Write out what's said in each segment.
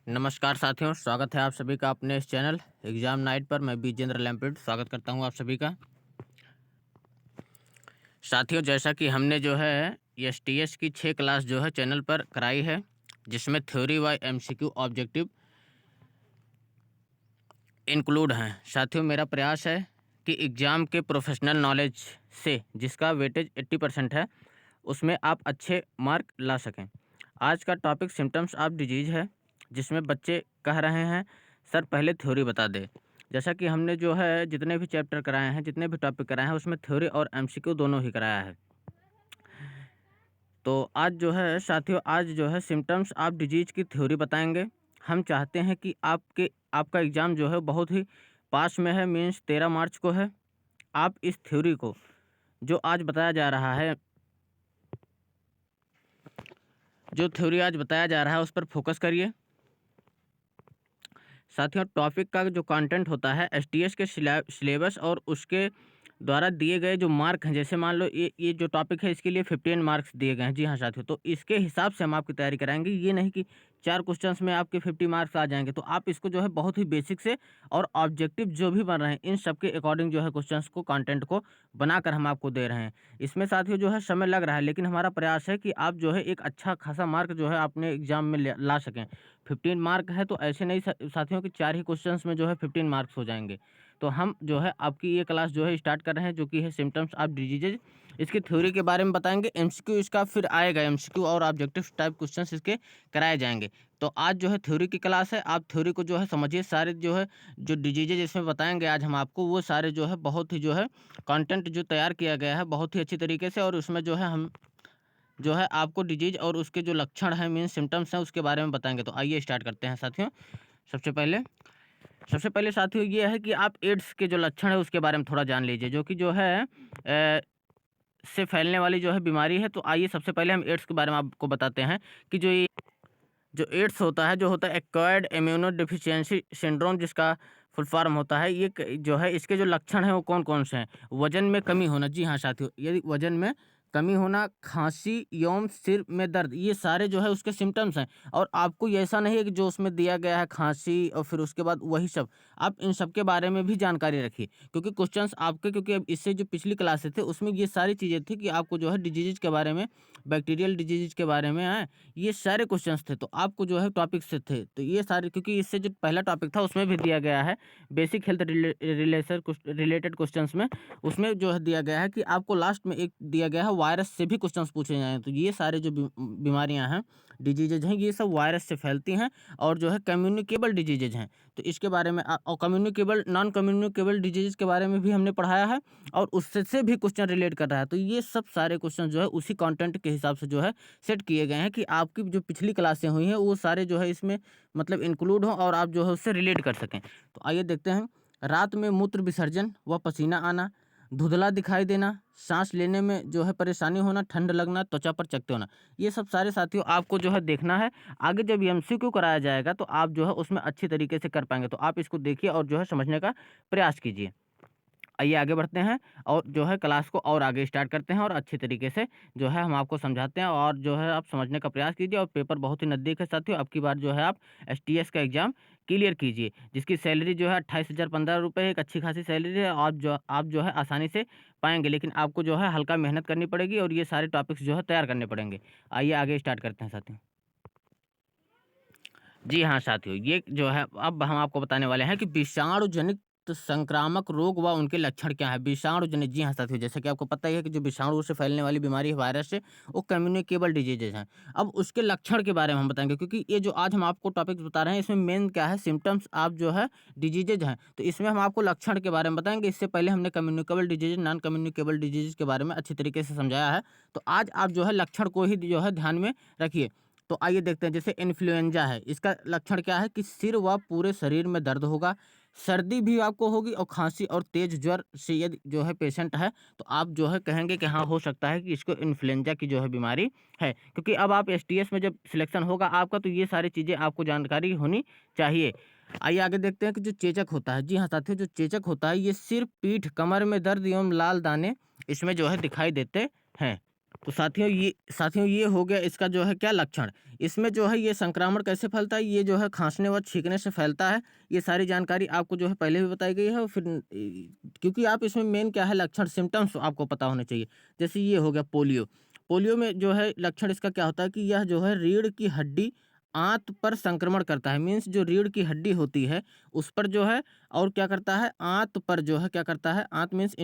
नमस्कार साथियों, स्वागत है आप सभी का अपने इस चैनल एग्जाम नाइट पर। मैं बीजेंद्र लैम्पेट स्वागत करता हूं आप सभी का। साथियों, जैसा कि हमने जो है एसटीएस की 6 क्लास जो है चैनल पर कराई है, जिसमें थ्योरी व एमसीक्यू ऑब्जेक्टिव इंक्लूड हैं। साथियों, मेरा प्रयास है कि एग्ज़ाम के प्रोफेशनल नॉलेज से जिसका वेटेज 80% है, उसमें आप अच्छे मार्क ला सकें। आज का टॉपिक सिम्टम्स ऑफ डिजीज़ है, जिसमें बच्चे कह रहे हैं सर पहले थ्योरी बता दें। जैसा कि हमने जो है जितने भी चैप्टर कराए हैं, जितने भी टॉपिक कराए हैं, उसमें थ्योरी और एमसीक्यू दोनों ही कराया है। तो आज जो है साथियों, आज जो है सिम्टम्स ऑफ डिजीज़ की थ्योरी बताएंगे। हम चाहते हैं कि आपका एग्ज़ाम जो है बहुत ही पास में है, मीन्स 13 मार्च को है। आप इस थ्योरी को जो आज बताया जा रहा है, उस पर फोकस करिए। साथियों, टॉपिक का जो कंटेंट होता है एसटीएस के सिलेबस और उसके द्वारा दिए गए जो मार्क हैं, जैसे मान लो ये जो टॉपिक है इसके लिए 15 मार्क्स दिए गए हैं। जी हाँ साथियों, तो इसके हिसाब से हम आपकी तैयारी कराएंगे। ये नहीं कि 4 क्वेश्चंस में आपके 50 मार्क्स आ जाएंगे। तो आप इसको जो है बहुत ही बेसिक से और ऑब्जेक्टिव जो भी बन रहे हैं, इन सब के अकॉर्डिंग जो है क्वेश्चंस को, कंटेंट को बनाकर हम आपको दे रहे हैं। इसमें साथियों जो है समय लग रहा है, लेकिन हमारा प्रयास है कि आप जो है एक अच्छा खासा मार्क जो है अपने एग्जाम में ला सकें। 15 मार्क है तो ऐसे नहीं साथियों कि 4 ही क्वेश्चंस में जो है 15 मार्क्स हो जाएंगे। तो हम जो है आपकी ये क्लास जो है स्टार्ट कर रहे हैं, जो कि है सिम्टम्स ऑफ डिजीजेज। इसकी थ्योरी के बारे में बताएंगे, एमसीक्यू इसका फिर आएगा, एमसीक्यू और ऑब्जेक्टिव टाइप क्वेश्चंस इसके कराए जाएंगे। तो आज जो है थ्योरी की क्लास है, आप थ्योरी को जो है समझिए। सारे जो है जो डिजीजेज इसमें बताएंगे आज हम आपको, वो सारे जो है बहुत ही जो है कंटेंट जो तैयार किया गया है बहुत ही अच्छी तरीके से, और उसमें जो है हम जो है आपको डिजीज और उसके जो लक्षण हैं, मीन सिम्टम्स हैं, उसके बारे में बताएंगे। तो आइए स्टार्ट करते हैं साथियों। सबसे पहले सबसे पहले साथियों ये है कि आप एड्स के जो लक्षण है उसके बारे में थोड़ा जान लीजिए, जो कि जो है से फैलने वाली जो है बीमारी है। तो आइए सबसे पहले हम एड्स के बारे में आपको बताते हैं कि जो एड्स होता है, जो होता है एक्वायर्ड इम्यूनो डिफिशियंसी सिंड्रोम, जिसका फुल फॉर्म होता है, ये जो है इसके जो लक्षण हैं वो कौन कौन से हैं। वजन में कमी होना, जी हाँ साथियों, यदि वजन में कमी होना, खांसी एवं सिर में दर्द, ये सारे जो है उसके सिम्टम्स हैं। और आपको ये ऐसा नहीं है कि जो उसमें दिया गया है खांसी और फिर उसके बाद वही सब, आप इन सब के बारे में भी जानकारी रखिए, क्योंकि क्वेश्चंस आपके, क्योंकि अब इससे जो पिछली क्लासेस थे उसमें ये सारी चीज़ें थी कि आपको जो है डिजीज़ के बारे में, बैक्टीरियल डिजीज़ के बारे में है, ये सारे क्वेश्चंस थे। तो आपको जो है टॉपिक से थे, तो ये सारे, क्योंकि इससे जो पहला टॉपिक था उसमें भी दिया गया है बेसिक हेल्थ रिलेटेड क्वेश्चंस में, उसमें जो है दिया गया है कि आपको लास्ट में एक दिया गया है वायरस से भी क्वेश्चंस पूछे जाएँ। तो ये सारे जो बीमारियां हैं, डिजीजेज हैं, ये सब वायरस से फैलती हैं और जो है कम्युनिकेबल डिजीजेज हैं। तो इसके बारे में और कम्युनिकेबल, नॉन कम्युनिकेबल डिजीजेज के बारे में भी हमने पढ़ाया है, और उससे से भी क्वेश्चन रिलेट कर रहा है। तो ये सब सारे क्वेश्चन जो है उसी कंटेंट के हिसाब से जो है सेट किए गए हैं कि आपकी जो पिछली क्लासें हुई हैं वो सारे जो है इसमें मतलब इंक्लूड हों और आप जो है उससे रिलेट कर सकें। तो आइए देखते हैं। रात में मूत्र विसर्जन व पसीना आना, धुंधला दिखाई देना, सांस लेने में जो है परेशानी होना, ठंड लगना, त्वचा पर चकत्ते होना, ये सब सारे साथियों आपको जो है देखना है। आगे जब एमसीक्यू कराया जाएगा तो आप जो है उसमें अच्छी तरीके से कर पाएंगे। तो आप इसको देखिए और जो है समझने का प्रयास कीजिए। आइए आगे बढ़ते हैं और जो है क्लास को और आगे स्टार्ट करते हैं, और अच्छी तरीके से जो है हम आपको समझाते हैं, और जो है आप समझने का प्रयास कीजिए। और पेपर बहुत ही नज़दीक है साथियों, अब की बार जो है आप एसटीएस का एग्ज़ाम क्लियर कीजिए, जिसकी सैलरी जो है 28,015 रुपये, एक अच्छी खासी सैलरी है। आप जो है आसानी से पाएंगे, लेकिन आपको जो है हल्का मेहनत करनी पड़ेगी और ये सारे टॉपिक्स जो है तैयार करने पड़ेंगे। आइए आगे स्टार्ट करते हैं साथियों। जी हाँ साथियों, ये जो है अब हम आपको बताने वाले हैं कि विषाणु जनित संक्रामक रोग व उनके लक्षण क्या है। विषाणु जनित, जी हाँ साथियों, जैसा कि आपको पता ही है कि जो विषाणु से फैलने वाली बीमारी है, वायरस से, वो कम्युनिकेबल डिजीजेज हैं। अब उसके लक्षण के बारे में हम बताएंगे, क्योंकि ये जो आज हम आपको टॉपिक्स बता रहे हैं इसमें मेन क्या है, सिम्टम्स आप जो है डिजीजेज हैं। तो इसमें हम आपको लक्षण के बारे में बताएंगे। इससे पहले हमने communicable disease, non communicable disease के बारे में अच्छी तरीके से समझाया है। तो आज आप जो है लक्षण को ही जो है ध्यान में रखिए। तो आइए देखते हैं। जैसे इन्फ्लुएंजा है, इसका लक्षण क्या है कि सिर व पूरे शरीर में दर्द होगा, सर्दी भी आपको होगी, और खांसी और तेज ज्वर से यदि जो है पेशेंट है तो आप जो है कहेंगे कि हाँ हो सकता है कि इसको इन्फ्लुएंजा की जो है बीमारी है। क्योंकि अब आप एसटीएस में जब सिलेक्शन होगा आपका, तो ये सारी चीज़ें आपको जानकारी होनी चाहिए। आइए आगे देखते हैं कि जो चेचक होता है, जी हाँ साथियों, जो चेचक होता है ये सिर, पीठ, कमर में दर्द एवं लाल दाने इसमें जो है दिखाई देते हैं। तो साथियों ये हो गया इसका जो है क्या लक्षण। इसमें जो है ये संक्रमण कैसे फैलता है, ये जो है खांसने व छींकने से फैलता है। ये सारी जानकारी आपको जो है पहले भी बताई गई है और फिर क्योंकि आप इसमें मेन क्या है लक्षण सिम्टम्स आपको पता होने चाहिए। जैसे ये हो गया पोलियो। पोलियो में जो है लक्षण इसका क्या होता है कि यह जो है रीढ़ की हड्डी आंत पर संक्रमण करता है। मीन्स जो रीढ़ की हड्डी होती है उस पर जो है और क्या करता है आंत पर जो है क्या करता है, आंत मीन्स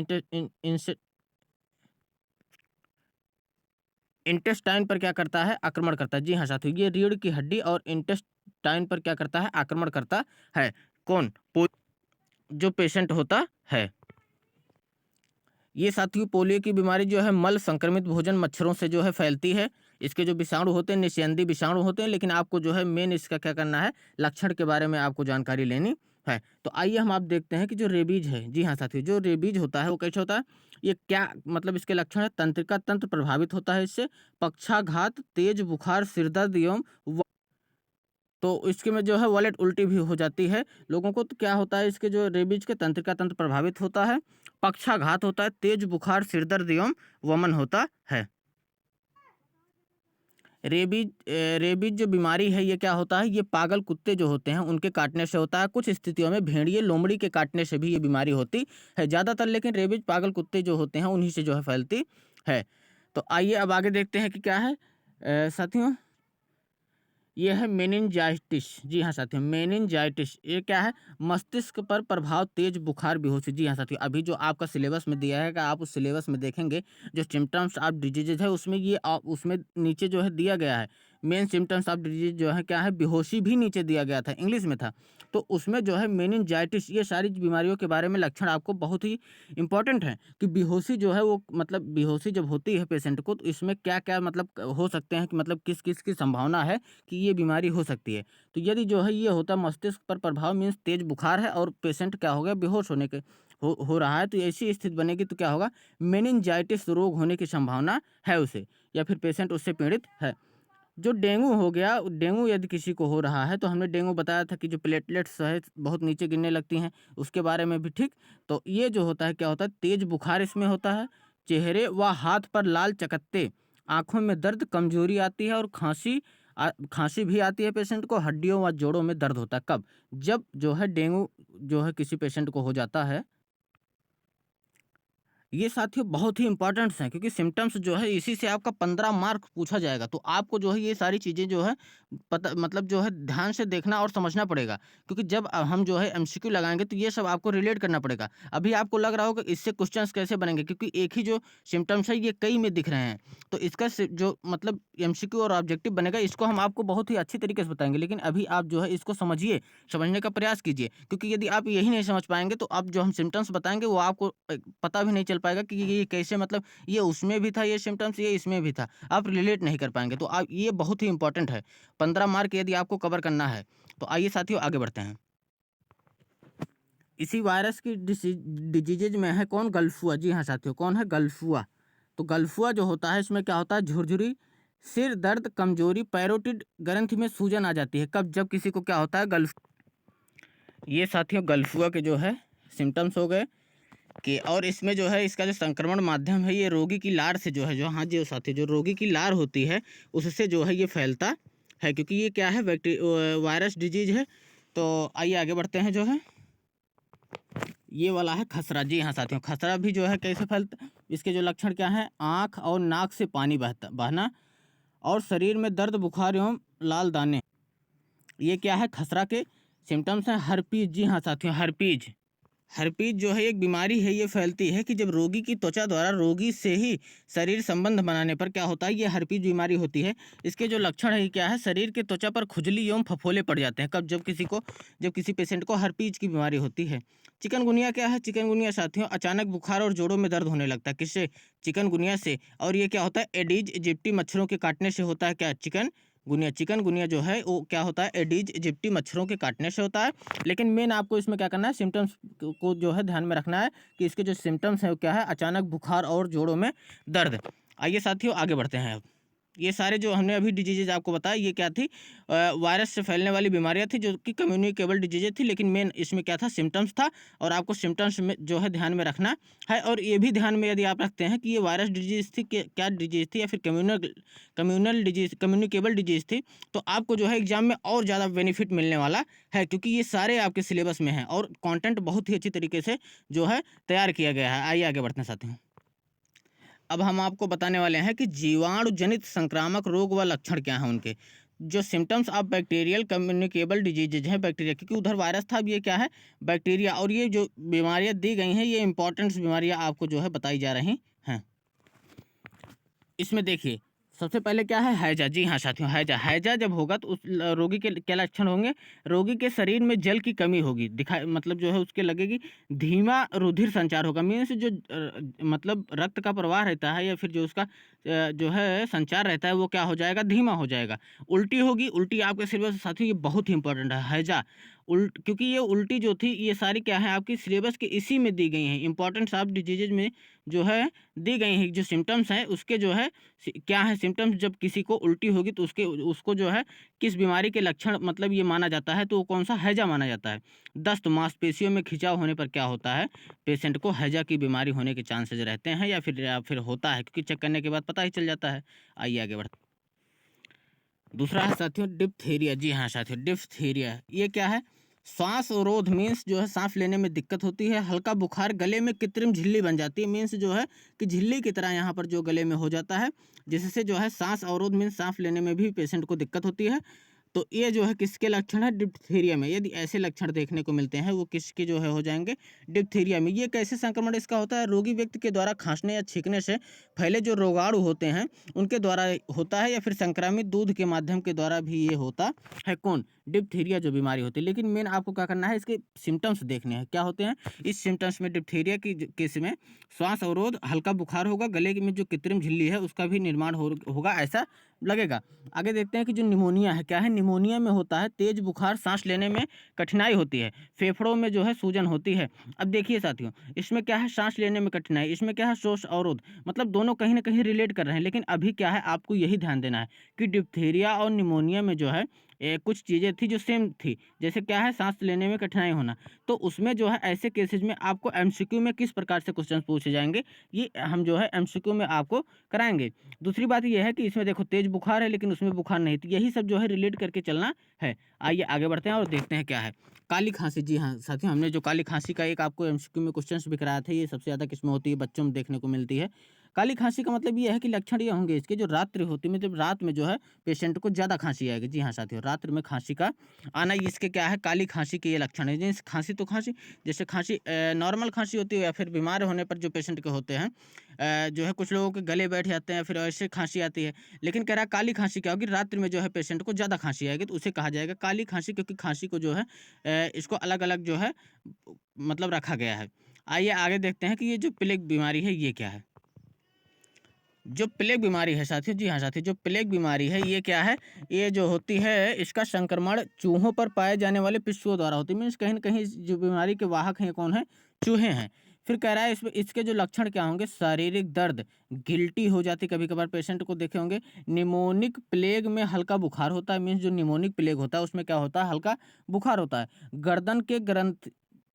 इंटेस्टाइन पर क्या करता है आक्रमण करता है। जी हाँ साथियों, ये रीढ़ की हड्डी और इंटेस्टाइन पर क्या करता है आक्रमण करता है। कौन जो पेशेंट होता है। ये साथियों पोलियो की बीमारी जो है मल संक्रमित भोजन मच्छरों से जो है फैलती है। इसके जो विषाणु होते हैं निस्यंदी विषाणु होते हैं, लेकिन आपको जो है मेन इसका क्या करना है लक्षण के बारे में आपको जानकारी लेनी है। तो आइए हम आप देखते हैं कि जो रेबीज है, जी हाँ साथियों, जो रेबीज होता है वो कैसे होता है, ये क्या मतलब इसके लक्षण है। तंत्रिका तंत्र प्रभावित होता है इससे, पक्षाघात, तेज बुखार, सिरदर्द एवं तो इसके में जो है वॉलेट उल्टी भी हो जाती है लोगों को। तो क्या होता है इसके जो रेबीज के तंत्रिका तंत्र प्रभावित होता है, पक्षाघात होता है, तेज बुखार, सिरदर्द एवं वमन होता है। रेबीज जो बीमारी है ये क्या होता है, ये पागल कुत्ते जो होते हैं उनके काटने से होता है। कुछ स्थितियों में भेड़िए लोमड़ी के काटने से भी ये बीमारी होती है ज़्यादातर, लेकिन रेबीज पागल कुत्ते जो होते हैं उन्हीं से जो है फैलती है। तो आइए अब आगे देखते हैं कि क्या है साथियों, ये है मेनिनजाइटिस। जी हाँ साथियों, मेनिनजाइटिस ये क्या है, मस्तिष्क पर प्रभाव, तेज बुखार, बेहोशी। जी हाँ साथियों, अभी जो आपका सिलेबस में दिया है कि आप उस सिलेबस में देखेंगे जो सिम्टम्स ऑफ डिजीजेज है उसमें ये उसमें नीचे जो है दिया गया है मेन सिम्टम्स ऑफ डिजीज जो है क्या है, बेहोशी भी नीचे दिया गया था, इंग्लिश में था। तो उसमें जो है मेनिनजाइटिस ये सारी बीमारियों के बारे में लक्षण आपको बहुत ही इंपॉर्टेंट है कि बेहोशी जो है वो मतलब बेहोशी जब होती है पेशेंट को तो इसमें क्या क्या मतलब हो सकते हैं कि मतलब किस किस की संभावना है कि ये बीमारी हो सकती है। तो यदि जो है ये होता है मस्तिष्क पर प्रभाव मीन्स तेज बुखार है और पेशेंट क्या हो गया बेहोश होने के हो रहा है, तो ऐसी स्थिति बनेगी तो क्या होगा, मेनिनजाइटिस रोग होने की संभावना है उसे, या फिर पेशेंट उससे पीड़ित है। जो डेंगू हो गया, डेंगू यदि किसी को हो रहा है तो हमने डेंगू बताया था कि जो प्लेटलेट्स है बहुत नीचे गिरने लगती हैं, उसके बारे में भी ठीक। तो ये जो होता है क्या होता है, तेज बुखार इसमें होता है, चेहरे व हाथ पर लाल चकत्ते, आँखों में दर्द, कमजोरी आती है और खांसी भी आती है पेशेंट को, हड्डियों व जोड़ों में दर्द होता है। कब? जब जो है डेंगू जो है किसी पेशेंट को हो जाता है। ये साथियों बहुत ही इंपॉर्टेंट्स हैं क्योंकि सिम्टम्स जो है इसी से आपका 15 मार्क पूछा जाएगा। तो आपको जो है ये सारी चीज़ें जो है पता मतलब जो है ध्यान से देखना और समझना पड़ेगा, क्योंकि जब हम जो है एमसीक्यू लगाएंगे तो ये सब आपको रिलेट करना पड़ेगा। अभी आपको लग रहा होगा इससे क्वेश्चंस कैसे बनेंगे, क्योंकि एक ही जो सिम्टम्स है ये कई में दिख रहे हैं। तो इसका जो मतलब एमसीक्यू और ऑब्जेक्टिव बनेगा इसको हम आपको बहुत ही अच्छी तरीके से बताएंगे, लेकिन अभी आप जो है इसको समझिए, समझने का प्रयास कीजिए, क्योंकि यदि आप यही नहीं समझ पाएंगे तो आप जो हम सिम्टम्स बताएंगे वो आपको पता भी नहीं चल पाएगा कि ये कैसे मतलब ये उसमें भी था ये सिम्टम्स, ये इसमें भी था, आप रिलेट नहीं कर पाएंगे। तो आप ये बहुत ही इंपॉर्टेंट है, 15 मार्क यदि आपको कवर करना है। तो आइए साथियों आगे बढ़ते हैं। इसी वायरस की डिजीजेज में है कौन, गल्फुआ। जी हाँ साथियों, कौन है, गल्फुआ। तो गल्फुआ जो होता है इसमें क्या होता है, झुरझुरी, सिर दर्द, कमजोरी, पैरोटिड ग्रंथि में सूजन आ जाती है। कब? जब किसी को क्या होता है गल्फ ये साथियों गल्फुआ के जो है सिम्टम्स हो गए कि, और इसमें जो है इसका जो संक्रमण माध्यम है ये रोगी की लार से जो है जो हाँ जी साथी जो रोगी की लार होती है उससे जो है ये फैलता है, क्योंकि ये क्या है वायरस डिजीज है। तो आइए आगे बढ़ते हैं। जो है ये वाला है खसरा। जी हाँ साथियों, खसरा भी जो है कैसे फैलता, इसके जो लक्षण क्या है, आँख और नाक से पानी बहना और शरीर में दर्द, बुखार एवं लाल दाने, ये क्या है खसरा के सिम्टम्स हैं। हर्पीज। जी हाँ साथियों, हर्पीज हर्पीज जो है एक बीमारी है, ये फैलती है कि जब रोगी की त्वचा द्वारा रोगी से ही शरीर संबंध बनाने पर क्या होता है, ये हर्पीज बीमारी होती है। इसके जो लक्षण है क्या है, शरीर के त्वचा पर खुजली एवं फफोले पड़ जाते हैं। कब? जब किसी पेशेंट को हर्पीज की बीमारी होती है। चिकनगुनिया क्या है, चिकनगुनिया साथियों अचानक बुखार और जोड़ों में दर्द होने लगता है। किससे? चिकनगुनिया से। और ये क्या होता है, एडीज इजिप्टी मच्छरों के काटने से होता है। क्या? चिकनगुनिया जो है वो क्या होता है, एडीज इजिप्टी मच्छरों के काटने से होता है। लेकिन मेन आपको इसमें क्या करना है, सिम्टम्स को जो है ध्यान में रखना है कि इसके जो सिम्टम्स हैं वो क्या है, अचानक बुखार और जोड़ों में दर्द। आइए साथियों आगे बढ़ते हैं। ये सारे जो हमने अभी डिजीजेज आपको बताया ये क्या थी, वायरस से फैलने वाली बीमारियां थी जो कि कम्युनिकेबल डिजीजेज थी। लेकिन मेन इसमें क्या था, सिम्टम्स था, और आपको सिम्टम्स में जो है ध्यान में रखना है। और ये भी ध्यान में यदि आप रखते हैं कि ये वायरस डिजीज थी कि क्या डिजीज थी, या फिर कम्युनल डिजीज कम्युनिकेबल डिजीज थी, तो आपको जो है एग्जाम में और ज़्यादा बेनिफिट मिलने वाला है, क्योंकि ये सारे आपके सिलेबस में हैं और कंटेंट बहुत ही अच्छी तरीके से जो है तैयार किया गया है। आइए आगे बढ़ते हैं साथियों। अब हम आपको बताने वाले हैं कि जीवाणु जनित संक्रामक रोग व लक्षण क्या हैं उनके। जो symptoms of bacterial communicable diseases हैं, बैक्टीरिया, क्योंकि उधर वायरस था, अब ये क्या है, बैक्टीरिया। और ये जो बीमारियां दी गई हैं ये इंपॉर्टेंट बीमारियां आपको जो है बताई जा रही हैं। इसमें देखिए सबसे पहले क्या है, हैजा। जी हाँ साथियों, हैजा। हैजा जब होगा तो उस रोगी के क्या लक्षण होंगे, रोगी के शरीर में जल की कमी होगी, दिखाई मतलब जो है उसके लगेगी, धीमा रुधिर संचार होगा, मीन्स जो मतलब रक्त का प्रवाह रहता है या फिर जो उसका जो है संचार रहता है वो क्या हो जाएगा, धीमा हो जाएगा। उल्टी होगी, उल्टी आपके सिलेबस साथियों ये बहुत ही इंपॉर्टेंट है, हैजा। क्योंकि ये उल्टी जो थी ये सारी क्या है आपकी सिलेबस के इसी में दी गई हैं, इंपॉर्टेंट ऑफ डिजीजेज में जो है दी गई हैं। जो सिम्टम्स हैं उसके जो है क्या है सिम्टम्स, जब किसी को उल्टी होगी तो उसको जो है किस बीमारी के लक्षण मतलब ये माना जाता है, तो वो कौन सा, हैजा माना जाता है। दस्त, मांसपेशियों में खिंचाव होने पर क्या होता है, पेशेंट को हैजा की बीमारी होने के चांसेस रहते हैं, या फिर होता है, क्योंकि चेक करने के बाद पता ही चल जाता है। आइए आगे बढ़ते। दूसरा है साथियों डिप्थीरिया। जी हाँ साथियों, डिप्थीरिया ये क्या है, श्वास अवरोध, मीन्स जो है सांस लेने में दिक्कत होती है, हल्का बुखार, गले में कृत्रिम झिल्ली बन जाती है, मीन्स जो है कि झिल्ली की तरह यहाँ पर जो गले में हो जाता है, जिससे जो है सांस अवरोध, मीन्स सांस लेने में भी पेशेंट को दिक्कत होती है। तो ये जो है किसके लक्षण है, डिप्थीरिया में। यदि ऐसे लक्षण देखने को मिलते हैं वो किसके जो है हो जाएंगे, डिप्थीरिया में। ये कैसे संक्रमण इसका होता है, रोगी व्यक्ति के द्वारा खांसने या छींकने से फैले जो रोगाणु होते हैं उनके द्वारा होता है, या फिर संक्रामित दूध के माध्यम के द्वारा भी ये होता है। कौन, डिप्थीरिया जो बीमारी होती है। लेकिन मेन आपको क्या करना है, इसके सिम्टम्स देखने हैं क्या होते हैं। इस सिम्टम्स में डिप्थीरिया की केस में श्वास अवरोध, हल्का बुखार होगा, गले में जो कृत्रिम झिल्ली है उसका भी निर्माण होगा, ऐसा लगेगा। आगे देखते हैं कि जो निमोनिया है क्या है, निमोनिया में होता है तेज बुखार, सांस लेने में कठिनाई होती है, फेफड़ों में जो है सूजन होती है। अब देखिए साथियों, इसमें क्या है, सांस लेने में कठिनाई, इसमें क्या है, श्वास अवरोध, मतलब दोनों कहीं ना कहीं रिलेट कर रहे हैं। लेकिन अभी क्या है आपको यही ध्यान देना है कि डिप्थीरिया और निमोनिया में जो है कुछ चीज़ें थी जो सेम थी। जैसे क्या है, सांस लेने में कठिनाई होना, तो उसमें जो है ऐसे केसेज में आपको एमसीक्यू में किस प्रकार से क्वेश्चन पूछे जाएंगे, ये हम जो है एमसीक्यू में आपको कराएंगे। दूसरी बात यह है कि इसमें देखो तेज बुखार है लेकिन उसमें बुखार नहीं थी, यही सब जो है रिलेट करके चलना है। आइए आगे बढ़ते हैं और देखते हैं क्या है, काली खांसी। जी हाँ साथियों, हमने जो काली खांसी का एक आपको एमसीक्यू में क्वेश्चन भी कराया था, ये सबसे ज़्यादा किसमें होती है, बच्चों में देखने को मिलती है। काली खांसी का मतलब ये है कि लक्षण ये होंगे इसके, जो रात्रि होती है मतलब रात में जो है पेशेंट को ज़्यादा खांसी आएगी। जी हाँ साथियों, रात्रि में खांसी का आना, इसके क्या है, काली खांसी के ये लक्षण है। जैसे खांसी तो खांसी, जैसे खांसी नॉर्मल खांसी होती है, या फिर बीमार होने पर जो पेशेंट के होते हैं जो है कुछ लोगों के गले बैठ जाते हैं, फिर ऐसे खांसी आती है। लेकिन कह रहा है काली खांसी क्या होगी, रात्रि में जो है पेशेंट को ज़्यादा खांसी आएगी, तो उसे कहा जाएगा काली खांसी, क्योंकि खांसी को जो है इसको अलग अलग जो है मतलब रखा गया है। आइए आगे देखते हैं कि ये जो प्लेग बीमारी है ये क्या है। जो प्लेग बीमारी है साथियों, जी हाँ साथियों, जो प्लेग बीमारी है ये क्या है, ये जो होती है इसका संक्रमण चूहों पर पाए जाने वाले पिस्सुओं द्वारा होती है, मीन्स कहीं ना कहीं जो बीमारी के वाहक हैं कौन है, चूहे हैं। फिर कह रहा है इसमें इसके जो लक्षण क्या होंगे, शारीरिक दर्द, गिल्टी हो जाती कभी कभार पेशेंट को देखे होंगे। निमोनिक प्लेग में हल्का बुखार होता है, मीन्स जो निमोनिक प्लेग होता है उसमें क्या होता है, हल्का बुखार होता है। गर्दन के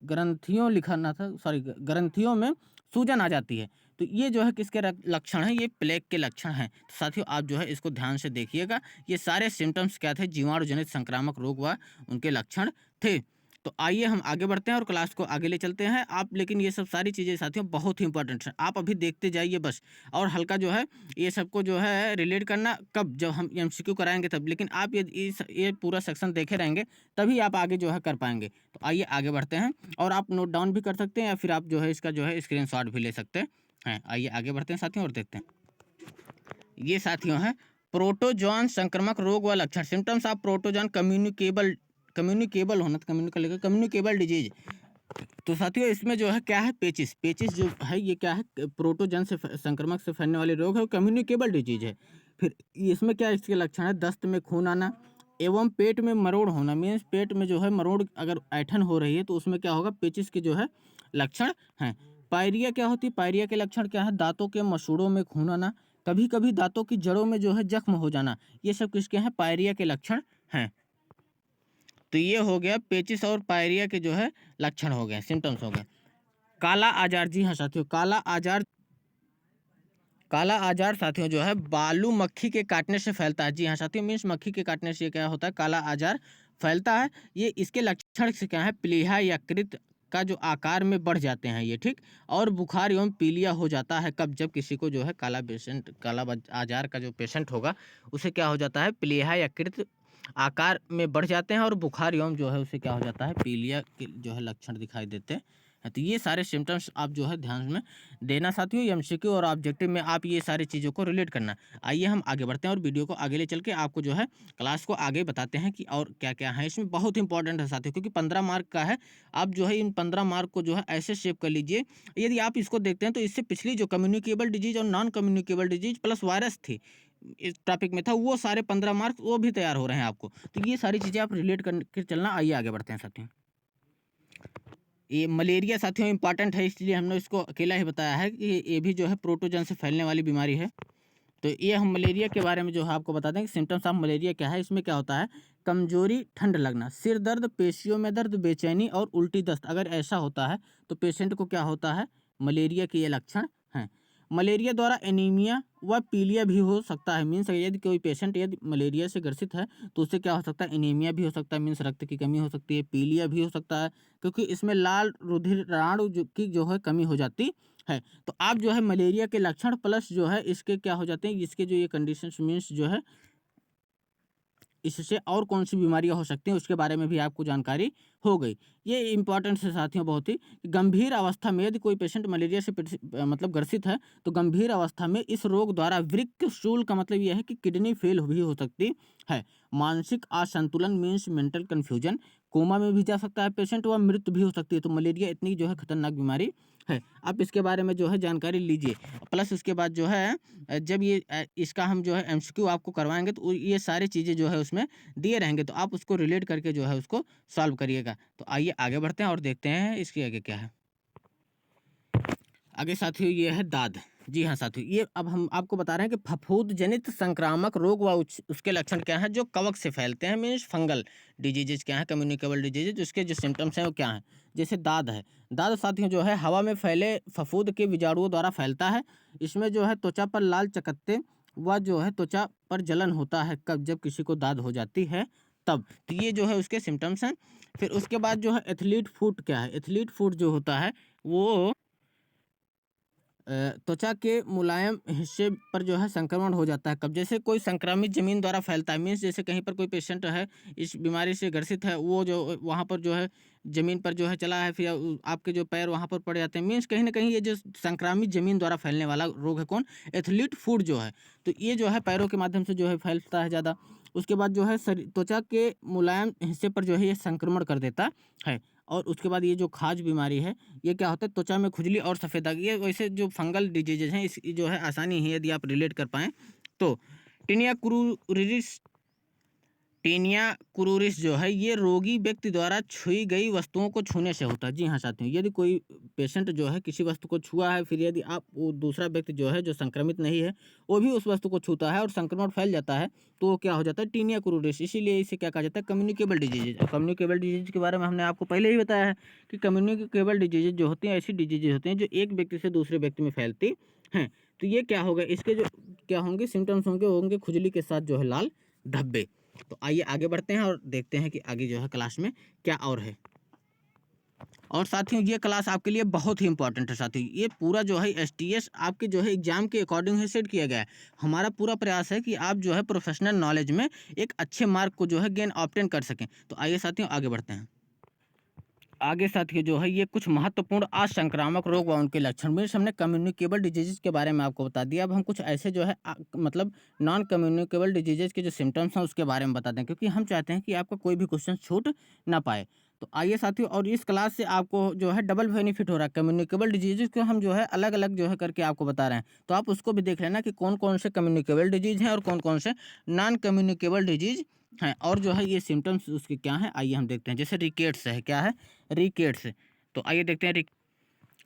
ग्रंथियों लिखाना था, सॉरी, ग्रंथियों में सूजन आ जाती है। तो ये जो है किसके लक्षण हैं, ये प्लेग के लक्षण हैं। तो साथियों आप जो है इसको ध्यान से देखिएगा, ये सारे सिम्टम्स क्या थे, जीवाणु जनित संक्रामक रोग व उनके लक्षण थे। तो आइए हम आगे बढ़ते हैं और क्लास को आगे ले चलते हैं आप। लेकिन ये सब सारी चीज़ें साथियों बहुत ही इंपॉर्टेंट हैं, आप अभी देखते जाइए बस। और हल्का जो है ये सबको जो है रिलेट करना कब, जब हम एमसीक्यू कराएंगे तब। लेकिन आप ये पूरा सेक्शन देखे रहेंगे तभी आप आगे जो है कर पाएंगे। तो आइए आगे बढ़ते हैं, और आप नोट डाउन भी कर सकते हैं या फिर आप जो है इसका जो है स्क्रीनशॉट भी ले सकते हैं। आइए आगे बढ़ते हैं साथियों और देखते हैं। ये साथियों है प्रोटोजोन संक्रामक रोग व लक्षण, सिम्टम्स ऑफ प्रोटोजोन कम्युनिकेबल होना, कम्युनिकेबल डिजीज। तो साथियों इसमें जो है क्या है, पेचिस, पेचिस जो है ये क्या है, प्रोटोजन से संक्रमक से फैलने वाले रोग है, कम्युनिकेबल डिजीज है। फिर इसमें क्या इसके लक्षण है, दस्त में खून आना एवं पेट में मरोड़ होना, मीन्स पेट में जो है मरोड़ अगर ऐठन हो रही है तो उसमें क्या होगा, पेचिस के जो है लक्षण हैं। पायरिया क्या होती है, पायरिया के लक्षण क्या है, दांतों के मसूड़ों में खून आना, कभी कभी दांतों की जड़ों में जो है जख्म हो जाना, ये सब किसके हैं? पायरिया के लक्षण हैं। तो ये हो गया पेचिस और पायरिया के जो है लक्षण हो गए, सिम्टम्स हो गए। काला आजार, जी हाँ साथियों, काला आजार साथियों जो है बालू मक्खी के काटने से फैलता है। जी हाँ साथियों, मीन्स मक्खी के काटने से क्या होता है? काला आजार फैलता है। ये इसके लक्षण से क्या है? प्लीहा यकृत का जो आकार में बढ़ जाते हैं ये, ठीक। और बुखार एवं पीलिया हो जाता है। कब? जब किसी को जो है आजार का जो पेशेंट होगा उसे क्या हो जाता है? प्लीहा यकृत आकार में बढ़ जाते हैं और बुखार एवं जो है उसे क्या हो जाता है? पीलिया के जो है लक्षण दिखाई देते हैं। तो ये सारे सिम्टम्स आप जो है ध्यान में देना साथियों। एमसीक्यू और ऑब्जेक्टिव में आप ये सारी चीज़ों को रिलेट करना। आइए हम आगे बढ़ते हैं और वीडियो को आगे ले चल के आपको जो है क्लास को आगे बताते हैं कि और क्या क्या है इसमें। बहुत इंपॉर्टेंट है साथियों, क्योंकि 15 मार्क का है। आप जो है इन 15 मार्क को जो है ऐसे शेप कर लीजिए। यदि आप इसको देखते हैं तो इससे पिछली जो कम्युनिकेबल डिजीज और non communicable disease plus virus थी, इस टॉपिक में था, वो सारे 15 मार्क वो भी तैयार हो रहे हैं आपको। तो ये सारी चीज़ें आप रिलेट करके चलना। आइए आगे बढ़ते हैं साथियों। ये मलेरिया साथियों इंपॉर्टेंट है, इसलिए हमने इसको अकेला ही बताया है कि ये भी जो है प्रोटोजन से फैलने वाली बीमारी है। तो ये हम मलेरिया के बारे में जो है आपको बता दें कि सिम्टम्स ऑफ मलेरिया क्या है। इसमें क्या होता है? कमजोरी, ठंड लगना, सिर दर्द, पेशियों में दर्द, बेचैनी और उल्टी दस्त। अगर ऐसा होता है तो पेशेंट को क्या होता है? मलेरिया के ये लक्षण हैं। मलेरिया द्वारा एनीमिया व पीलिया भी हो सकता है। मीन्स यदि कोई पेशेंट यदि मलेरिया से ग्रसित है तो उससे क्या हो सकता है? एनीमिया भी हो सकता है, मीन्स रक्त की कमी हो सकती है। पीलिया भी हो सकता है, क्योंकि इसमें लाल रुधिराणु की जो है कमी हो जाती है। तो आप जो है मलेरिया के लक्षण प्लस जो है इसके क्या हो जाते हैं? इसके जो ये कंडीशंस मीन्स जो है इससे और कौन सी बीमारियां हो सकती हैं उसके बारे में भी आपको जानकारी हो गई। ये इंपॉर्टेंट है साथियों बहुत ही। गंभीर अवस्था में यदि कोई पेशेंट मलेरिया से मतलब ग्रसित है तो गंभीर अवस्था में इस रोग द्वारा वृक्क शूल का मतलब यह है कि किडनी फेल भी हो सकती है। मानसिक असंतुलन मीन्स मेंटल कन्फ्यूजन, कोमा में भी जा सकता है पेशेंट, व मृत्यु भी हो सकती है। तो मलेरिया इतनी जो है खतरनाक बीमारी है। आप इसके बारे में जो है जानकारी लीजिए। प्लस उसके बाद जो है जब ये इसका हम जो है एमसीक्यू आपको करवाएंगे तो ये सारी चीज़ें जो है उसमें दिए रहेंगे, तो आप उसको रिलेट करके जो है उसको सॉल्व करिएगा। तो आइए आगे बढ़ते हैं और देखते हैं इसके आगे क्या है। आगे साथियों ये है दाद। जी हाँ साथियों, ये अब हम आपको बता रहे हैं कि फफूंद जनित संक्रामक रोग व उसके लक्षण क्या हैं जो कवक से फैलते हैं। मीन्स फंगल डिजीजेज क्या है, कम्युनिकेबल डिजीजेज, उसके जो सिम्टम्स हैं वो क्या हैं। जैसे दाद है। दाद साथियों जो है हवा में फैले फफूंद के बीजाणुओं द्वारा फैलता है। इसमें जो है त्वचा पर लाल चकत्ते व जो है त्वचा पर जलन होता है। कब? जब किसी को दाद हो जाती है तब। तो ये जो है उसके सिम्टम्स हैं। फिर उसके बाद जो है एथलीट फुट क्या है? एथलीट फुट जो होता है वो त्वचा के मुलायम हिस्से पर जो है संक्रमण हो जाता है। कब? जैसे कोई संक्रामित जमीन द्वारा फैलता है। मीन्स जैसे कहीं पर कोई पेशेंट है इस बीमारी से ग्रसित है, वो जो वहाँ पर जो है जमीन पर जो है चला है, फिर आपके जो पैर वहाँ पर पड़ जाते हैं। मीन्स कहीं ना कहीं ये जो संक्रामित जमीन द्वारा फैलने वाला रोग है कौन? एथलीट फुट जो है। तो ये जो है पैरों के माध्यम से जो है फैलता है ज़्यादा। उसके बाद जो है त्वचा के मुलायम हिस्से पर जो है ये संक्रमण कर देता है। और उसके बाद ये जो खाज बीमारी है, ये क्या होता है? त्वचा में खुजली और सफ़ेद दाग। ये वैसे जो फंगल डिजीजेज हैं इस जो है आसानी है यदि आप रिलेट कर पाएँ तो। टीनिया क्रूरिस टेनिया क्रूरिस जो है ये रोगी व्यक्ति द्वारा छुई गई वस्तुओं को छूने से होता है। जी हाँ साथियों, यदि कोई पेशेंट जो है किसी वस्तु को छुआ है, फिर यदि आप वो दूसरा व्यक्ति जो है जो संक्रमित नहीं है वो भी उस वस्तु को छूता है और संक्रमण फैल जाता है, तो वो क्या हो जाता है? Tinea cruris. इसीलिए इसे क्या कहा जाता है? Communicable diseases. कम्युनिकेबल डिजीज के बारे में हमने आपको पहले ही बताया है कि कम्युनिकेबल डिजीजेज जो होती हैं ऐसी डिजीजेज होती हैं जो एक व्यक्ति से दूसरे व्यक्ति में फैलती हैं। तो ये क्या होगा? इसके जो क्या होंगे सिम्टम्स होंगे खुजली के साथ जो है लाल धब्बे। तो आइए आगे बढ़ते हैं और देखते हैं कि आगे जो है क्लास में क्या और है। और साथियों ये क्लास आपके लिए बहुत ही इंपॉर्टेंट है साथियों। ये पूरा जो है एसटीएस आपके जो है एग्जाम के अकॉर्डिंग ही सेट किया गया है। हमारा पूरा प्रयास है कि आप जो है प्रोफेशनल नॉलेज में एक अच्छे मार्क को जो है गेन ऑब्टेन कर सकें। तो आइए साथियों आगे बढ़ते हैं। आगे साथियों जो है ये कुछ महत्वपूर्ण असंक्रामक रोग व उनके लक्षण में हमने कम्युनिकेबल डिजीजेज के बारे में आपको बता दिया। अब हम कुछ ऐसे जो है मतलब नॉन कम्युनिकेबल डिजीजेज के जो सिम्टम्स हैं उसके बारे में बता दें, क्योंकि हम चाहते हैं कि आपका कोई भी क्वेश्चन छूट ना पाए। तो आइए साथियों, और इस क्लास से आपको जो है डबल बेनिफिट हो रहा है। कम्युनिकेबल डिजीजेज को हम जो है अलग अलग जो है करके आपको बता रहे हैं, तो आप उसको भी देख लेना कि कौन कौन से कम्युनिकेबल डिजीज हैं और कौन कौन से नॉन कम्युनिकेबल डिजीज हैं, और जो है ये सिम्टम्स उसके क्या हैं आइए हम देखते हैं। जैसे रिकेट्स है, क्या है? रिकेट्स। तो आइए देखते हैं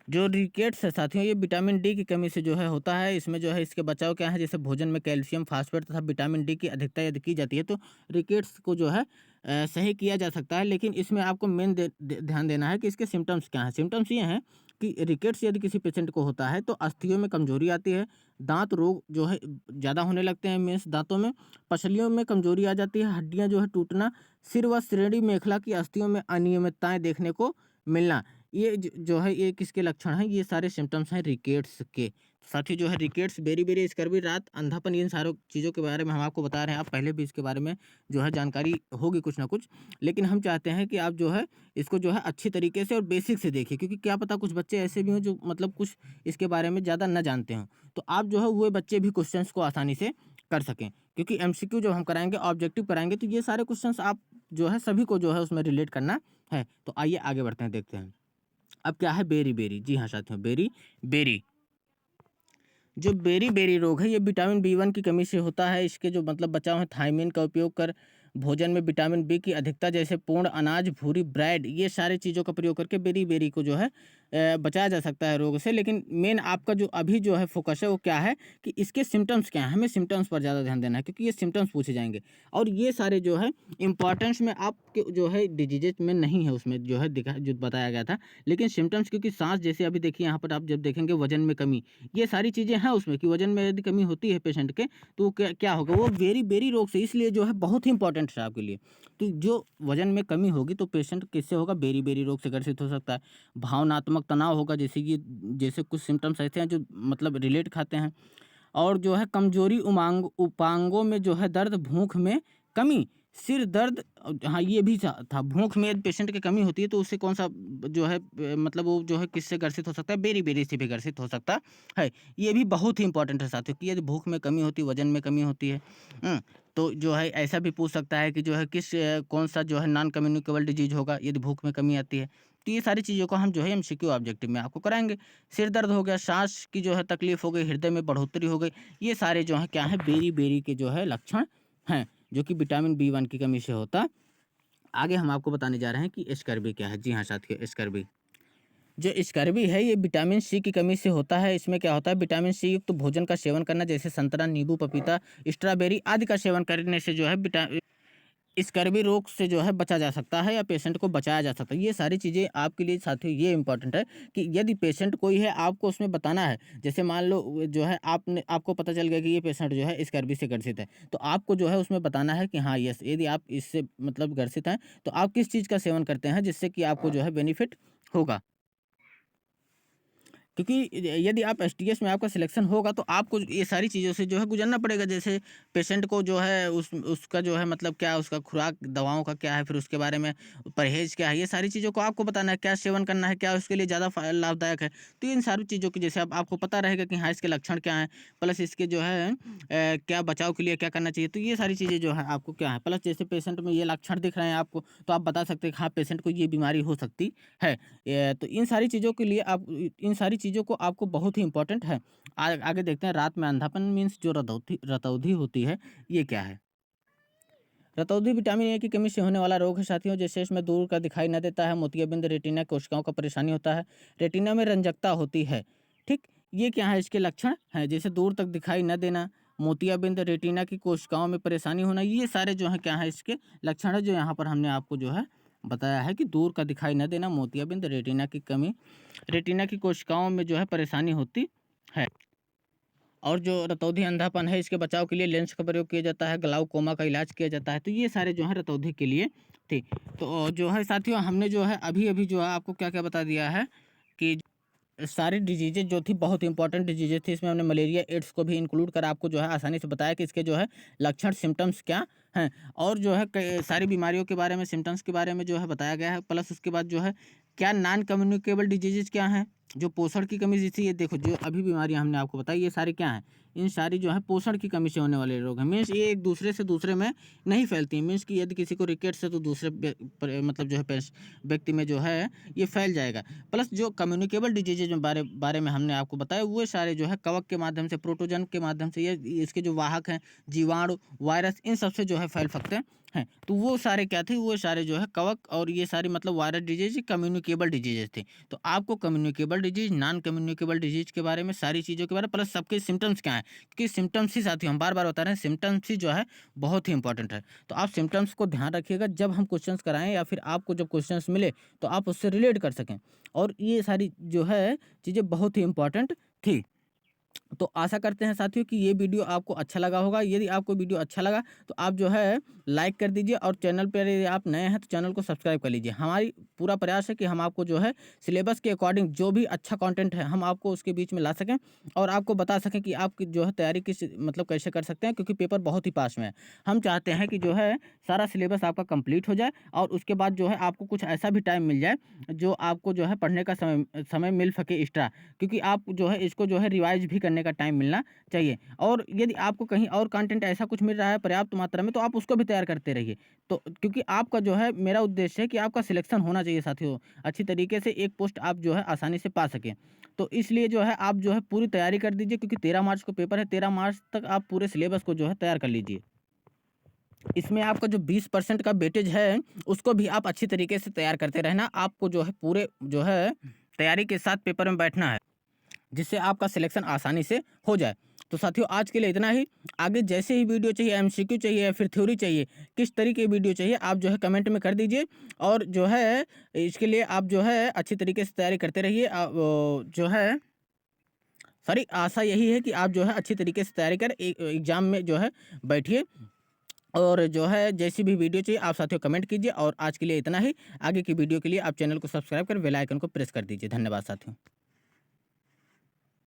जो रिकेट्स है साथियों, ये विटामिन डी की कमी से जो है होता है। इसमें जो है इसके बचाव क्या है, जैसे भोजन में कैल्शियम, फास्फोरेट तथा विटामिन डी की अधिकता यदि की जाती है तो रिकेट्स को जो है सही किया जा सकता है। लेकिन इसमें आपको मेन ध्यान देना है कि इसके सिम्टम्स क्या हैं। सिम्टम्स ये हैं कि रिकेट्स यदि किसी पेशेंट को होता है तो अस्थियों में कमजोरी आती है, दांत रोग जो है ज़्यादा होने लगते हैं, मीन्स दांतों में, पसलियों में कमजोरी आ जाती है, हड्डियां जो है टूटना, सिर व श्रेणी मेखला की अस्थियों में अनियमितताएं देखने को मिलना, ये जो है ये किसके लक्षण हैं, ये सारे सिम्टम्स हैं रिकेट्स के। साथ ही जो है रिकेट्स, बेरी-बेरी, स्कर्वी, रात अंधापन, इन सारों चीज़ों के बारे में हम आपको बता रहे हैं। आप पहले भी इसके बारे में जो है जानकारी होगी कुछ ना कुछ, लेकिन हम चाहते हैं कि आप जो है इसको जो है अच्छी तरीके से और बेसिक से देखिए, क्योंकि क्या पता कुछ बच्चे ऐसे भी हों जो मतलब कुछ इसके बारे में ज़्यादा ना जानते हों। तो आप जो है वो बच्चे भी क्वेश्चंस को आसानी से कर सकें, क्योंकि एमसीक्यू जब हम कराएँगे, ऑब्जेक्टिव कराएँगे, तो ये सारे क्वेश्चंस आप जो है सभी को जो है उसमें रिलेट करना है। तो आइए आगे बढ़ते हैं, देखते हैं। अब क्या है बेरी-बेरी? जी हाँ साथियों, बेरी-बेरी। जो बेरी-बेरी रोग है, ये विटामिन बी1 की कमी से होता है। इसके जो मतलब बचाव है, थायमिन का उपयोग कर भोजन में विटामिन बी की अधिकता, जैसे पूर्ण अनाज, भूरी, ब्रेड, ये सारी चीज़ों का प्रयोग करके बेरी-बेरी को जो है बचाया जा सकता है रोग से। लेकिन मेन आपका जो अभी जो है फ़ोकस है वो क्या है कि इसके सिम्पटम्स क्या हैं? हमें सिम्पटम्स पर ज़्यादा ध्यान देना है, क्योंकि ये सिम्पटम्स पूछे जाएँगे और ये सारे जो है इम्पोर्टेंस में आपके जो है डिजीज़ेज़ में नहीं है, उसमें जो है दिखा जो बताया गया था। लेकिन सिम्पटम्स, क्योंकि साँस, जैसे अभी देखिए यहाँ पर आप जब देखेंगे वज़न में कमी, ये सारी चीज़ें हैं उसमें कि वज़न में यदि कमी होती है पेशेंट के, तो क्या क्या होगा, वो बेरी-बेरी रोग से, इसलिए जो है बहुत ही इंपॉर्टेंट है आपके लिए। तो जो वज़न में कमी होगी तो पेशेंट किससे होगा, बेरी-बेरी रोग से ग्रसित हो सकता है। भावनात्मक तनाव होगा, जैसे कि जैसे कुछ सिम्पटम्स ऐसे हैं जो मतलब रिलेट खाते हैं। और जो है कमज़ोरी, उपांगों में जो है दर्द, भूख में कमी, सिर दर्द, हाँ, ये भी था। भूख में यदि पेशेंट की कमी होती है तो उससे कौन-सा जो है मतलब वो जो है किससे ग्रसित हो सकता है, बेरी-बेरी से भी ग्रसित हो सकता है। ये भी बहुत ही इंपॉर्टेंट है साथियों कि यदि भूख में कमी होती है, वज़न में कमी होती है, तो जो है ऐसा भी पूछ सकता है कि जो है कौन-सा जो है नॉन कम्युनिकेबल डिजीज़ होगा यदि भूख में कमी आती है। तो ये सारी चीज़ों को हम जो है एमसीक्यू ऑब्जेक्टिव में आपको कराएँगे। सिर दर्द हो गया, साँस की जो है तकलीफ़ हो गई, हृदय में बढ़ोतरी हो गई, ये सारे जो हैं क्या हैं, बेरी-बेरी के जो है लक्षण हैं, जो कि विटामिन बी1 की कमी से होता। आगे हम आपको बताने जा रहे हैं कि स्कर्वी क्या है। जी हाँ साथियों, स्कर्वी। जो स्कर्वी है ये विटामिन सी की कमी से होता है। इसमें क्या होता है, विटामिन सी युक्त भोजन का सेवन करना, जैसे संतरा, नींबू, पपीता, स्ट्रॉबेरी आदि का सेवन करने से जो है स्कर्वी रोग से जो है बचा जा सकता है या पेशेंट को बचाया जा सकता है। ये सारी चीज़ें आपके लिए साथियों ये इम्पोर्टेंट है कि यदि पेशेंट कोई है, आपको उसमें बताना है। जैसे मान लो जो है आपको पता चल गया कि ये पेशेंट जो है स्कर्वी से ग्रसित है, तो आपको जो है उसमें बताना है कि हाँ, यस, यदि आप इससे मतलब ग्रसित हैं, तो आप किस चीज़ का सेवन करते हैं जिससे कि आपको जो है बेनिफिट होगा। क्योंकि यदि आप एसटीएस में आपका सिलेक्शन होगा तो आपको ये सारी चीज़ों से जो है गुजरना पड़ेगा। जैसे पेशेंट को जो है उसका जो है मतलब क्या उसका खुराक, दवाओं का क्या है, फिर उसके बारे में परहेज़ क्या है, ये सारी चीज़ों को आपको बताना है, क्या सेवन करना है, क्या उसके लिए ज़्यादा लाभदायक है। तो इन सारी चीज़ों की जैसे अब आपको पता रहेगा कि हाँ, इसके लक्षण क्या हैं, प्लस इसके जो है क्या बचाव के लिए क्या करना चाहिए। तो ये सारी चीज़ें जो है आपको क्या है, प्लस जैसे पेशेंट में ये लक्षण दिख रहे हैं आपको, तो आप बता सकते हैं कि हाँ, पेशेंट को ये बीमारी हो सकती है। तो इन सारी चीज़ों के लिए आप इन सारी चीज़ों को आपको बहुत ही इम्पोर्टेंट है। आगे देखते हैं, रात में अंधापन मीन्स जो रतौंधी होती है, ये क्या है? रतौंधी विटामिन ए की कमी से होने वाला रोग है साथियों, जैसे इसमें दूर का दिखाई न देता है, मोतियाबिंद, रेटिना कोशिकाओं का परेशानी होता है, रेटिना में रंजकता होती है, ठीक? ये क्या है, इसके लक्षण हैं, जैसे दूर तक दिखाई न देना, मोतियाबिंद, रेटिना की कोशिकाओं में परेशानी होना, ये सारे जो हैं क्या है, इसके लक्षण है, जो यहाँ पर हमने आपको जो है बताया है कि दूर का दिखाई न देना, मोतियाबिंद, रेटिना की कमी, रेटिना की कोशिकाओं में जो है परेशानी होती है। और जो रतौंधी अंधापन है, इसके बचाव के लिए लेंस का प्रयोग किया जाता है, ग्लाउकोमा का इलाज किया जाता है। तो ये सारे जो है रतौंधी के लिए थे। तो जो है साथियों, हमने जो है अभी-अभी जो है आपको क्या-क्या बता दिया है कि सारी डिजीज़ेज़ जो थी बहुत इंपॉर्टेंट डिजीज़ेज़ थी। इसमें हमने मलेरिया, एड्स को भी इंक्लूड करा, आपको जो है आसानी से बताया कि इसके जो है लक्षण, सिम्पटम्स क्या हैं, और जो है कई सारी बीमारियों के बारे में, सिम्पटम्स के बारे में जो है बताया गया है। प्लस उसके बाद जो है क्या नॉन कम्युनिकेबल डिजीज़ेज़ क्या हैं, जो पोषण की कमी जैसी, ये देखो जो अभी बीमारियाँ हमने आपको बताई, ये सारी क्या हैं, इन सारी जो है पोषण की कमी से होने वाले रोग हैं। मीन्स ये एक दूसरे से दूसरे में नहीं फैलती। मीन्स कि यदि किसी को रिकेट्स है तो दूसरे मतलब जो है व्यक्ति में जो है ये फैल जाएगा। प्लस जो कम्युनिकेबल डिजीजेज में बारे में हमने आपको बताया, वो सारे जो है कवक के माध्यम से, प्रोटोजन के माध्यम से, ये इसके जो वाहक हैं, जीवाणु, वायरस, इन सब से जो है फैल सकते हैं। तो वो सारे क्या थे, वो सारे जो है कवक और ये सारी मतलब वायरस डिजीज कम्युनिकेबल डिजीजेज थे। तो आपको communicable disease, non communicable disease के बारे में, सारी चीज़ों के बारे में, प्लस सबके सिम्टम्स क्या हैं, क्योंकि सिम्टम्स ही साथी हम बार बार बता रहे हैं, सिम्टम्स ही जो है बहुत ही इंपॉर्टेंट है। तो आप सिम्टम्स को ध्यान रखिएगा जब हम क्वेश्चंस कराएं या फिर आपको जब क्वेश्चंस मिले तो आप उससे रिलेट कर सकें। और ये सारी जो है चीज़ें बहुत ही इंपॉर्टेंट थी। तो आशा करते हैं साथियों कि ये वीडियो आपको अच्छा लगा होगा। यदि आपको वीडियो अच्छा लगा तो आप जो है लाइक कर दीजिए, और चैनल पर यदि आप नए हैं तो चैनल को सब्सक्राइब कर लीजिए। हमारी पूरा प्रयास है कि हम आपको जो है सिलेबस के अकॉर्डिंग जो भी अच्छा कंटेंट है हम आपको उसके बीच में ला सकें और आपको बता सकें कि आप जो है तैयारी किस मतलब कैसे कर सकते हैं, क्योंकि पेपर बहुत ही पास में है। हम चाहते हैं कि जो है सारा सिलेबस आपका कंप्लीट हो जाए और उसके बाद जो है आपको कुछ ऐसा भी टाइम मिल जाए जो आपको जो है पढ़ने का समय मिल सके एक्स्ट्रा, क्योंकि आप जो है इसको जो है रिवाइज भी करने का टाइम मिलना चाहिए। और यदि आपको कहीं और कंटेंट ऐसा कुछ मिल रहा है पर्याप्त मात्रा में तो आप उसको भी तैयार करते रहिए। तो क्योंकि आपका जो है, मेरा उद्देश्य है कि आपका सिलेक्शन होना चाहिए साथियों, अच्छी तरीके से एक पोस्ट आप जो है आसानी से पा सकें। तो इसलिए जो है आप जो है पूरी तैयारी कर दीजिए, क्योंकि 13 मार्च को पेपर है। 13 मार्च तक आप पूरे सिलेबस को जो है तैयार कर लीजिए। इसमें आपका जो 20% का वेटेज है उसको भी आप अच्छी तरीके से तैयार करते रहना। आपको जो है पूरे जो है तैयारी के साथ पेपर में बैठना है, जिससे आपका सिलेक्शन आसानी से हो जाए। तो साथियों आज के लिए इतना ही। आगे जैसे ही वीडियो चाहिए, एमसीक्यू चाहिए या फिर थ्योरी चाहिए, किस तरीके की वीडियो चाहिए, आप जो है कमेंट में कर दीजिए। और जो है इसके लिए आप जो है अच्छी तरीके से तैयारी करते रहिए। जो है सारी आशा यही है कि आप जो है अच्छी तरीके से तैयारी कर एग्ज़ाम में जो है बैठिए। और जो है जैसी भी वीडियो चाहिए आप साथियों कमेंट कीजिए। और आज के लिए इतना ही। आगे की वीडियो के लिए आप चैनल को सब्सक्राइब कर बेल आइकन को प्रेस कर दीजिए। धन्यवाद साथियों।